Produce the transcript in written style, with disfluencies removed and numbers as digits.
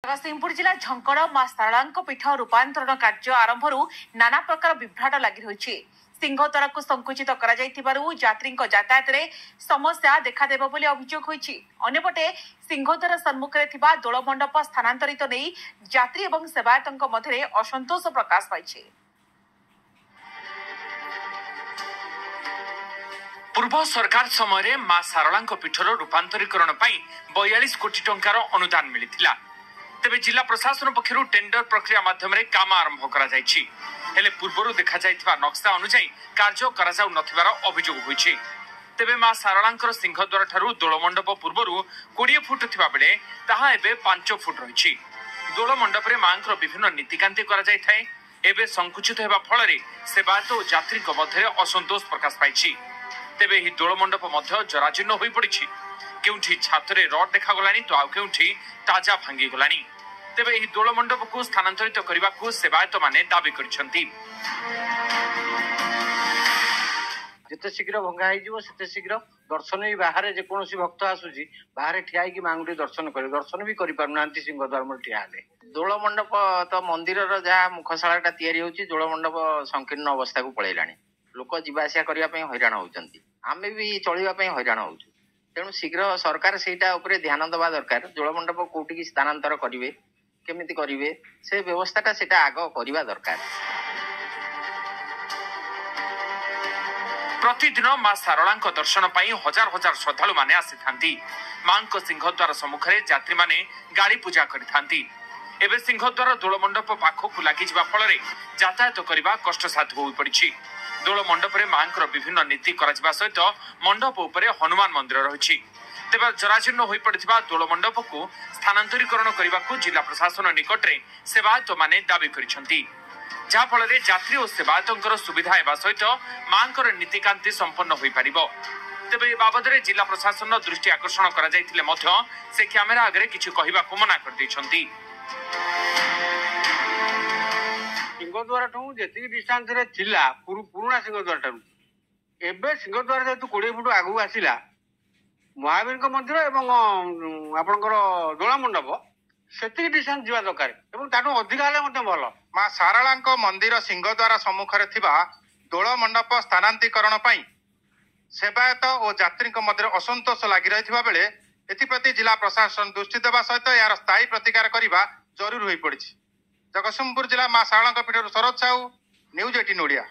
जगतसिंहपुर जिला झंकड़ मां शारदा पीठ रूपांतरण कार्य आरंभ नाना प्रकार विभ्राट लगी रही सिंहद्वार को संकुचित यात्री यातायात समस्या देखादेव अभियोग होती। अन्यपटे सिंहद्वार सम्मुखें दोलमंडप स्थानांतरित नहीं यात्री और सेवायत मध्य असंतोष प्रकाश पाई। पूर्व सरकार समय मां शारदा पीठर रूपांतरीकरण 42 कोटी टंकार अनुदान मिलिथिला। तेबे जिला प्रशासन पक्षरु टेंडर प्रक्रिया माध्यम काम आरंभ करा जायछि। हेले पूर्वरु देखा जायथिबा नक्शा अनुसार कार्य करा जाउ नथिबार अभियोग होइछि। तेबे मां शारदांकर सिंहद्वार ठारू दोलमंडप पूर्वरु 20 फुट थिबा बेले ताहा एबे 5 फुट रहिछि। दोलमंडप रे मांकर विभिन्न नीतिकांति करा जायथाय। एबे संकुचित हेबा फଳରେ सेवायत ओ यात्रीक मध्य असंतोष प्रकाश पाइछि। तेबे ही दोलमंडप मध्य जराजीर्ण होई पड़िछि। केउठी छातरे रड देखागलानी तो आउ केउठी ताजा भांगी गलानी। तेबे ही दोलमंडप को स्थानांतरित करबा को सेवायत माने दाबी करिसंती। जिते शीघ्र भंगा हो सेते शीघ्र दर्शन भी बाहर जेकोसी भक्त आसुची बाहर ठिया की मांगुटी दर्शन करे दर्शन भी करि पारुनांती सिंहद्वार में ठिया हेले। दोलमंडप तो मंदिर जहाँ मुखशाला तैयारी होची दोलमंडप संकीर्ण अवस्था को पळैलानी। लोक जीवासिया करने हैरान होती आम भी चलवाई हैरान हो। तेणु शीघ्र सरकार सेटा उपरे ध्यान दबा दरकार। दोलमंडप कोठी स्थानांतर करेंगे केमिति करेंगे से व्यवस्थाटा सेटा आग करवा दरकार। प्रतिदिन मां शारदा दर्शन पाई हजार हजार श्रद्धालु माने आसी मां सिंहद्वार सम्मुखें यात्री माने गाड़ी पूजा करिथांती। एबे सिंहद्वार दोलमंडप पाखक लगी फल यातायात करने कष्टसाध्य हो पड़ी। दोल मंडप मांकर विभिन्न नीति सहित मंडप उपरे हनुमान मंदिर रही। तेज जराजीर्ण हो पड़ा दोल मंडप को स्थानांतरीकरण करने को जिला प्रशासन निकट में सेवायत माने दाबी करिसेंती। जहाँफल यात्री और सेवायतर सुविधा हेबा सहित मांकर नीतिकांति संपन्न हो पारिबो। तेबे बाबद जिला प्रशासन दृष्टि आकर्षण करा जायथिले मध्य से कैमेरा आगे किछि कहिबाकु मना कर दैछंती। सिंहद्वार जी डिस्टान्स पुराणा सिंहद्वार ठारू एवं सिंहद्वार जेहतु 20 फुट आगू आसला महावीर मंदिर एवं आपणकर दोलमंडप से डिस्टान्स जावा दरकार अधिक हेल्ले भल। मां शारदा मंदिर सिंहद्वार सम्मुखें थिबा दोलमंडप स्थानांतरीकरण सेवायत और यात्री मध्य असंतोष लगी रही बेले एप्रति जिला प्रशासन दृष्टि देवा सहित यार स्थायी प्रतिकार करने जरूरी हो पड़ी। जगतसिंहपुर जिला मां शारदा पीठर शरद साहू, न्यूज 18 ओडिया।